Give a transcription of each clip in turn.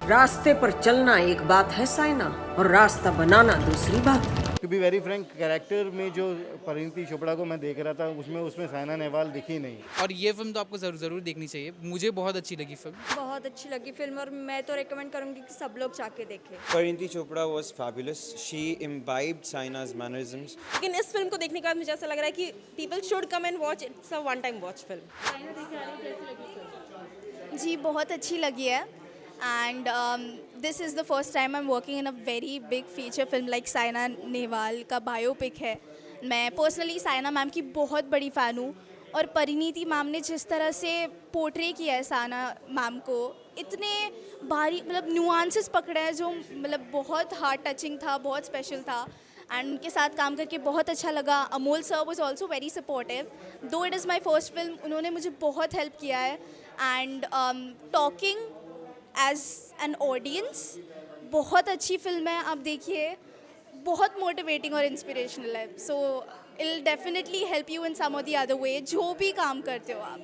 रास्ते पर चलना एक बात है साइना, और रास्ता बनाना दूसरी बात। To be very frank, character में जो परिणीति चोपड़ा को मैं देख रहा था उसमें साइना नेहवाल दिखी नहीं। और ये फिल्म तो आपको ज़रूर देखनी चाहिए। मुझे बहुत अच्छी लगी फिल्म। बहुत अच्छी लगी फिल्म और मैं तो रेकमेंड करूंगी कि सब लोग जाके देखें। Parinti Chopra was fabulous. She imbibed Saina's mannerisms. लेकिन इस फिल्म को देखने के बाद मुझे ऐसा लग रहा है कि people should come and watch, it's a one time watch film. जी बहुत अच्छी लगी है and this is the first time I am working in a very big feature film like Saina Nehwal का बायोपिक है। मैं पर्सनली साइना मैम की बहुत बड़ी फ़ैन हूँ और परिणीति मैम ने जिस तरह से पोर्ट्रे किया है साइना मैम को, इतने भारी मतलब नुआंसेस पकड़े हैं जो मतलब बहुत हार्ट टचिंग था, बहुत स्पेशल था एंड उनके साथ काम करके बहुत अच्छा लगा। Amol sir was also very supportive, though it is my first film, उन्होंने मुझे बहुत हेल्प किया है and talking as an audience बहुत अच्छी फिल्म है, आप देखिए, बहुत मोटिवेटिंग और इंस्पिरेशनल है। So it definitely help you in some और द अदर वे, जो भी काम करते हो आप।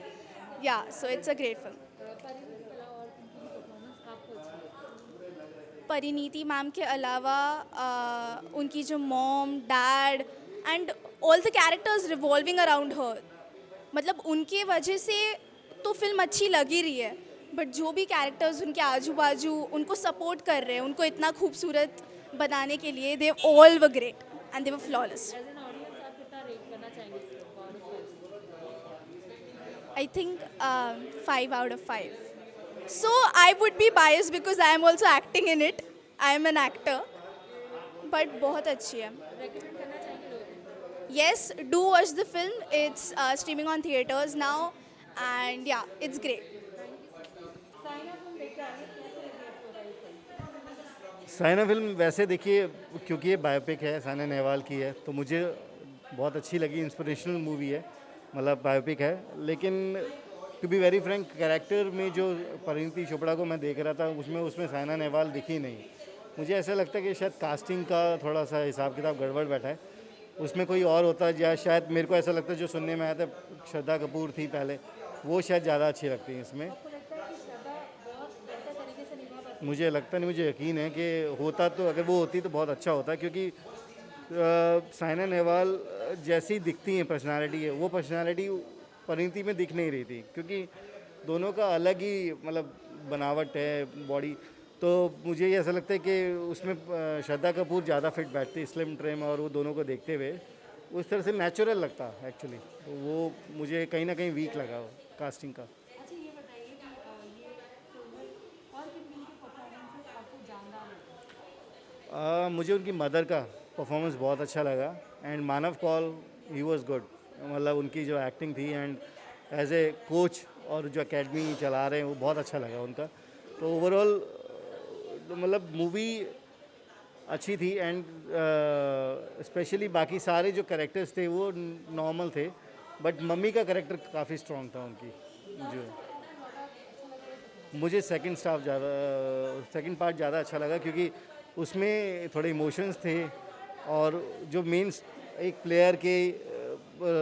Yeah so it's a great film. Parineeti ma'am के अलावा उनकी जो mom, dad and all the characters revolving around her, मतलब उनके वजह से तो फिल्म अच्छी लग ही रही है, बट जो भी कैरेक्टर्स उनके आजू बाजू उनको सपोर्ट कर रहे हैं, उनको इतना खूबसूरत बनाने के लिए, they all were great and they were flawless. I think 5 out of 5. So I would be biased because I am also acting in it. I am an actor. But बहुत अच्छी है. Yes, do watch the film. It's streaming on theaters now, and yeah, it's great. Saina film वैसे देखिए, क्योंकि ये biopic है, साइना नेहवाल की है, तो मुझे बहुत अच्छी लगी। इंस्पिरेशनल मूवी है, मतलब बायोपिक है, लेकिन to be very frank, character में जो परिणीति चोपड़ा को मैं देख रहा था उसमें साइना नेहवाल दिखी नहीं। मुझे ऐसा लगता है कि शायद कास्टिंग का थोड़ा सा हिसाब किताब गड़बड़ बैठा है, उसमें कोई और होता है, या शायद मेरे को ऐसा लगता है जो सुनने में आया था श्रद्धा कपूर थी पहले, वो शायद ज़्यादा अच्छी लगती हैं इसमें। मुझे लगता नहीं, मुझे यकीन है कि होता तो, अगर वो होती तो बहुत अच्छा होता, क्योंकि साइना नेहवाल जैसी दिखती हैं पर्सनालिटी है, वो पर्सनालिटी परिणीति में दिख नहीं रही थी, क्योंकि दोनों का अलग ही मतलब बनावट है बॉडी। तो मुझे ये ऐसा लगता है कि उसमें श्रद्धा कपूर ज़्यादा फिट बैठती, स्लिम ट्रिम, और वो दोनों को देखते हुए उस तरह से नेचुरल लगता एक्चुअली। तो वो मुझे कहीं ना कहीं वीक लगा कास्टिंग का। मुझे उनकी मदर का परफॉर्मेंस बहुत अच्छा लगा and Manav Kaul, he was good, मतलब उनकी जो एक्टिंग थी एंड एज ए कोच और जो एकेडमी चला रहे हैं वो बहुत अच्छा लगा उनका। तो ओवरऑल मतलब मूवी अच्छी थी एंड स्पेशली बाकी सारे जो कैरेक्टर्स थे वो नॉर्मल थे, बट मम्मी का कैरेक्टर काफ़ी स्ट्रॉन्ग था उनकी। जो मुझे सेकंड पार्ट ज़्यादा अच्छा लगा, क्योंकि उसमें थोड़े इमोशंस थे, और जो मेन एक प्लेयर के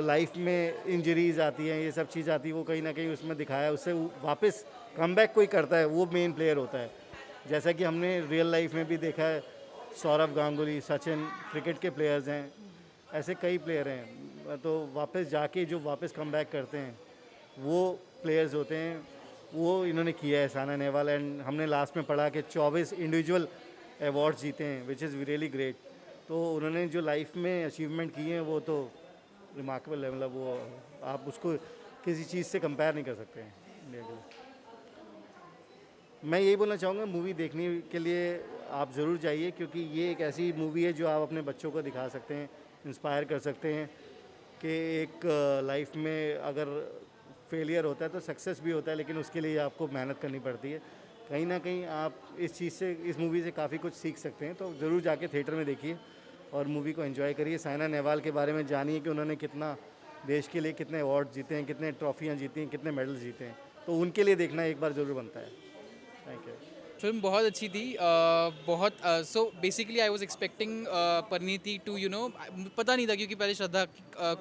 लाइफ में इंजरीज आती हैं, ये सब चीज़ आती है, वो कहीं ना कहीं उसमें दिखाया है। उससे वापस कमबैक कोई करता है, वो मेन प्लेयर होता है। जैसा कि हमने रियल लाइफ में भी देखा है, सौरव गांगुली, सचिन, क्रिकेट के प्लेयर्स हैं, ऐसे कई प्लेयर हैं, तो वापस जाके जो वापस कमबैक करते हैं वो प्लेयर्स होते हैं। वो इन्होंने किया है साइना नेहवाल, एंड हमने लास्ट में पढ़ा कि 24 इंडिविजुअल अवार्ड्स जीते हैं, विच इज़ रियली ग्रेट। तो उन्होंने जो लाइफ में अचीवमेंट किए हैं वो तो रिमार्केबल है, मतलब वो आप उसको किसी चीज़ से कंपेयर नहीं कर सकते हैं इंडिया के लिए। मैं यही बोलना चाहूँगा, मूवी देखने के लिए आप ज़रूर जाइए, क्योंकि ये एक ऐसी मूवी है जो आप अपने बच्चों को दिखा सकते हैं, इंस्पायर कर सकते हैं कि एक लाइफ में अगर फेलियर होता है तो सक्सेस भी होता है, लेकिन उसके लिए आपको मेहनत करनी पड़ती है। कहीं ना कहीं आप इस चीज़ से, इस मूवी से काफ़ी कुछ सीख सकते हैं। तो ज़रूर जाके थिएटर में देखिए और मूवी को एंजॉय करिए। साइना नेहवाल के बारे में जानिए कि उन्होंने कितना देश के लिए, कितने अवार्ड जीते हैं, कितने ट्रॉफियाँ जीती हैं, कितने मेडल जीते हैं। तो उनके लिए देखना एक बार ज़रूर बनता है। Thank you. फिल्म बहुत अच्छी थी बहुत so basically I was expecting Parineeti to पता नहीं था क्योंकि पहले श्रद्धा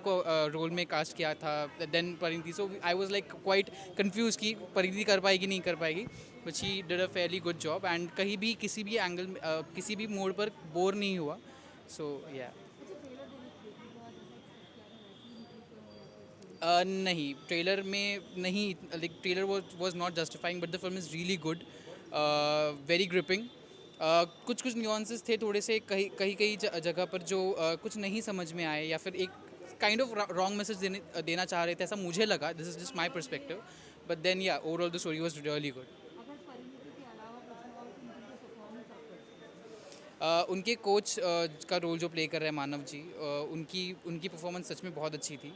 को रोल में कास्ट किया था then Parineeti so I was like quite confuse कि परिणीति कर पाएगी नहीं कर पाएगी but she did a fairly good job and कहीं भी किसी भी एंगल किसी भी मोड पर बोर नहीं हुआ सो या नहीं ट्रेलर में नहीं like trailer was not justifying but the film is really good very gripping कुछ कुछ न्यूआंसेस थे थोड़े से कहीं जगह पर जो कुछ नहीं समझ में आए या फिर एक काइंड ऑफ रॉन्ग मैसेज देना चाह रहे थे ऐसा मुझे लगा this is just my perspective but then yeah overall the story was really good उनके कोच का रोल जो प्ले कर रहे हैं मानव जी उनकी परफॉर्मेंस सच में बहुत अच्छी थी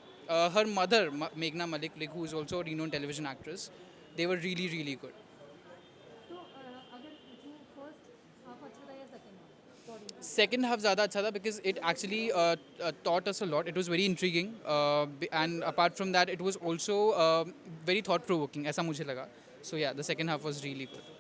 हर मदर मेघना Malik who is also renowned television actress they were really really good second half ज़्यादा अच्छा था because it actually taught us a lot. It was very intriguing and apart from that it was also very thought provoking ऐसा मुझे लगा so yeah the second half was really good.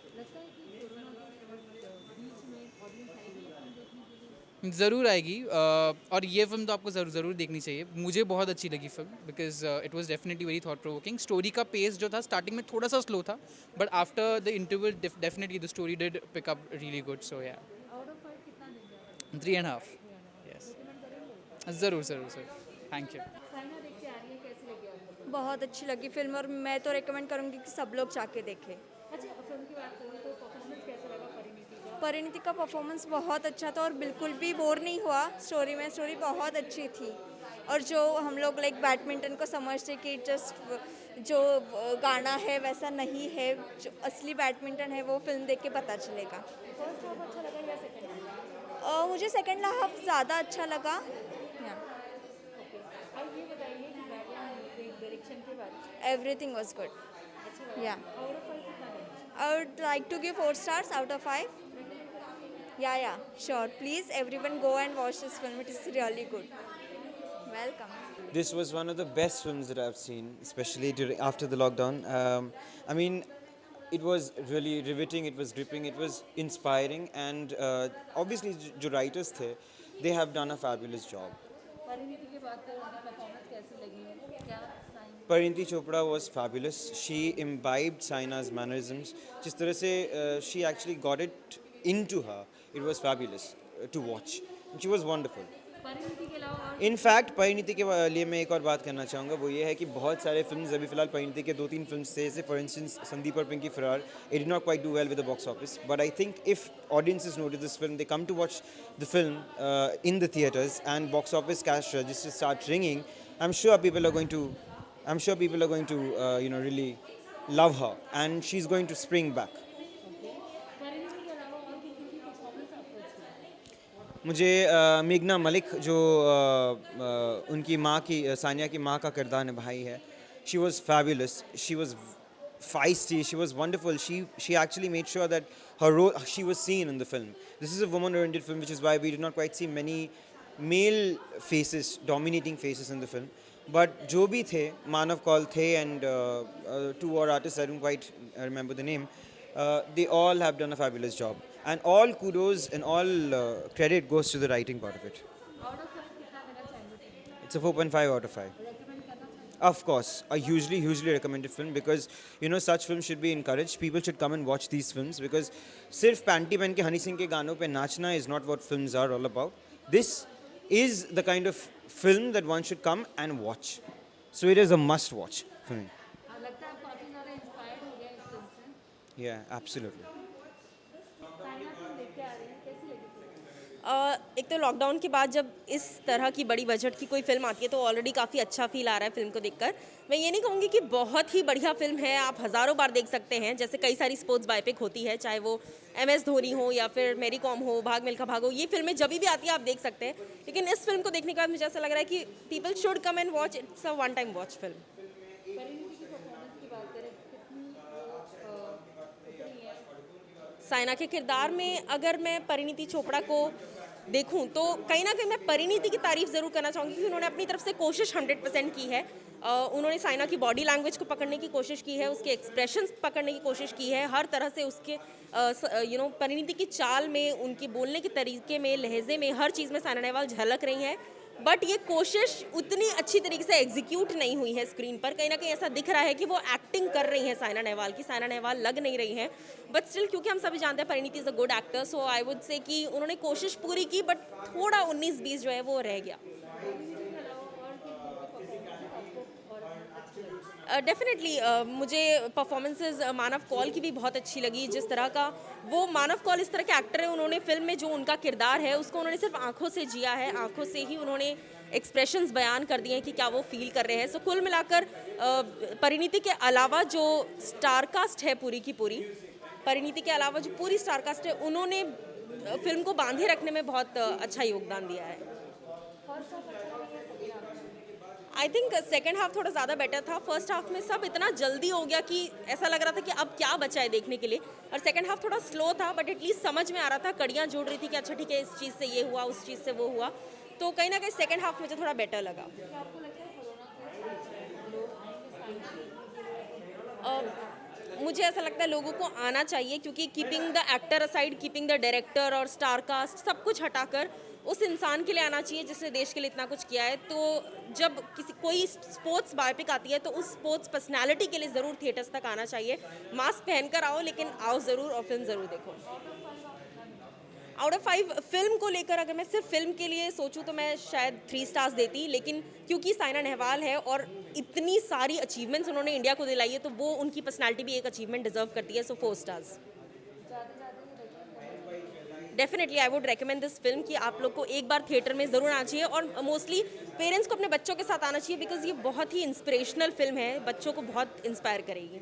ज़रूर आएगी और ये फिल्म तो आपको ज़रूर देखनी चाहिए मुझे बहुत अच्छी लगी film because it was definitely very thought provoking story का पेस जो था स्टार्टिंग में थोड़ा सा स्लो था but after the interval definitely the story did pick up really good so yeah 3.5 yes ज़रूर सर थैंक यू बहुत अच्छी लगी फिल्म और मैं तो रेकमेंड करूँगी कि सब लोग जाके देखें। परिणीति का परफॉर्मेंस बहुत अच्छा था और बिल्कुल भी बोर नहीं हुआ स्टोरी बहुत अच्छी थी और जो हम लोग लाइक बैडमिंटन को समझते कि जस्ट जो गाना है वैसा नहीं है जो असली बैडमिंटन है वो फिल्म देख के पता चलेगा। मुझे सेकंड हाफ ज़्यादा अच्छा लगा। Everything was good yeah I would like to give 4 stars out of 5. Yeah, sure. Please, everyone go and watch this film. It is really good. Welcome. This was one of the best films that I've seen, especially after the lockdown. I mean, it was really riveting, it was gripping, it was inspiring, and obviously, जो writers थे, they have done a fabulous job. Parineeti Chopra was fabulous. She imbibed Saina's mannerisms. जिस तरह से she actually got it into her, it was fabulous to watch. She was wonderful. In fact, Parineeti के लिए मैं एक और बात करना चाहूँगा वो ये है कि बहुत सारे फिल्म्स अभी फ़िलहाल परिणीति के 2-3 फिल्म्स थे जैसे फॉर इंस्टेंस संदीप और पिंकी फरार it did not quite do well with the box office but I think if audiences notice this film they come to watch the film in the theatres and box office cash registers start ringing I'm sure people are going to really love her and she's going to spring back. मुझे मेघना मलिक जो उनकी माँ की सानिया की माँ का किरदार निभाई है she was fabulous she was feisty she was wonderful she actually made sure that her role she was seen in the film. This is a woman oriented film which is why we did not quite see many male faces dominating faces in the film but जो भी थे मानव कौल थे and 2 और artists I don't quite remember the name they all have done a fabulous job and all kudos and all credit goes to the writing part of it. It's a 4.5 out of 5. Of course, a hugely recommended film because such films should be encouraged. People should come and watch these films because सिर्फ panty पहन के हनी सिंह के गानों पे नाचना is not what films are all about. This is the kind of film that one should come and watch. So it is a must watch for me. लगता है आप काफी ज़्यादा inspired हो गए इस film से? Yeah, absolutely. एक तो लॉकडाउन के बाद जब इस तरह की बड़ी बजट की कोई फिल्म आती है तो ऑलरेडी काफ़ी अच्छा फील आ रहा है फिल्म को देखकर। मैं ये नहीं कहूँगी कि बहुत ही बढ़िया फिल्म है, आप हज़ारों बार देख सकते हैं। जैसे कई सारी स्पोर्ट्स बायोपिक होती है, चाहे वो MS धोनी हो या फिर मैरी कॉम हो, भाग मिल्खा भाग हो, ये फिल्में जब भी आती है आप देख सकते हैं। लेकिन इस फिल्म को देखने के बाद मुझे ऐसा लग रहा है कि people should come and watch, it's a one time watch film. Saina के किरदार में अगर मैं परिणीति चोपड़ा को देखूं तो कहीं ना कहीं मैं परिणीति की तारीफ ज़रूर करना चाहूँगी कि उन्होंने अपनी तरफ से कोशिश 100% की है। उन्होंने साइना की बॉडी लैंग्वेज को पकड़ने की कोशिश की है, उसके एक्सप्रेशंस पकड़ने की कोशिश की है, हर तरह से उसके परिणीति की चाल में, उनके बोलने के तरीके में, लहजे में, हर चीज़ में साइना नेहवाल झलक रही हैं। बट ये कोशिश उतनी अच्छी तरीके से एग्जीक्यूट नहीं हुई है स्क्रीन पर। कहीं ना कहीं ऐसा दिख रहा है कि वो एक्टिंग कर रही हैं साइना नेहवाल की, साइना नेहवाल लग नहीं रही हैं। बट स्टिल, क्योंकि हम सभी जानते हैं Parineeti is a good actor, so I would say कि उन्होंने कोशिश पूरी की, बट थोड़ा 19-20 जो है वो रह गया। डेफिनेटली मुझे परफॉर्मेंसेज मानव कौल की भी बहुत अच्छी लगी। जिस तरह का वो मानव कौल इस तरह के एक्टर हैं, उन्होंने फिल्म में जो उनका किरदार है उसको उन्होंने सिर्फ आंखों से जिया है, आंखों से ही उन्होंने एक्सप्रेशंस बयान कर दिए हैं कि क्या वो फील कर रहे हैं। सो कुल मिलाकर परिणीति के अलावा जो स्टार कास्ट है पूरी की पूरी, परिणीति के अलावा जो पूरी स्टार कास्ट है, उन्होंने फिल्म को बांधे रखने में बहुत अच्छा योगदान दिया है। आई थिंक सेकेंड हाफ थोड़ा ज़्यादा बेटर था। फर्स्ट हाफ में सब इतना जल्दी हो गया कि ऐसा लग रहा था कि अब क्या बचा है देखने के लिए, और सेकेंड हाफ थोड़ा स्लो था, बट एटलीस्ट समझ में आ रहा था, कड़ियाँ जोड़ रही थी कि अच्छा ठीक है, इस चीज़ से ये हुआ, उस चीज़ से वो हुआ। तो कहीं ना कहीं सेकेंड हाफ मुझे थोड़ा बेटर लगा। मुझे ऐसा लगता है लोगों को आना चाहिए, क्योंकि keeping the actor aside, keeping the director और स्टार कास्ट सब कुछ हटाकर उस इंसान के लिए आना चाहिए जिसने देश के लिए इतना कुछ किया है। तो जब कोई स्पोर्ट्स बायोपिक आती है तो उस स्पोर्ट्स पर्सनालिटी के लिए ज़रूर थिएटर्स तक आना चाहिए। मास्क पहनकर आओ, लेकिन आओ ज़रूर और फिल्म ज़रूर देखो। आउट ऑफ 5 फिल्म को लेकर अगर मैं सिर्फ फिल्म के लिए सोचूं तो मैं शायद 3 स्टार्स देती, लेकिन क्योंकि साइना नेहवाल है और इतनी सारी अचीवमेंट्स उन्होंने इंडिया को दिलाई है, तो वो उनकी पर्सनालिटी भी एक अचीवमेंट डिजर्व करती है। सो 4 stars. Definitely I would recommend this film कि आप लोग को एक बार थिएटर में ज़रूर आना चाहिए, और मोस्टली पेरेंट्स को अपने बच्चों के साथ आना चाहिए, बिकॉज ये बहुत ही इंस्पिरेशनल फिल्म है, बच्चों को बहुत इंस्पायर करेगी।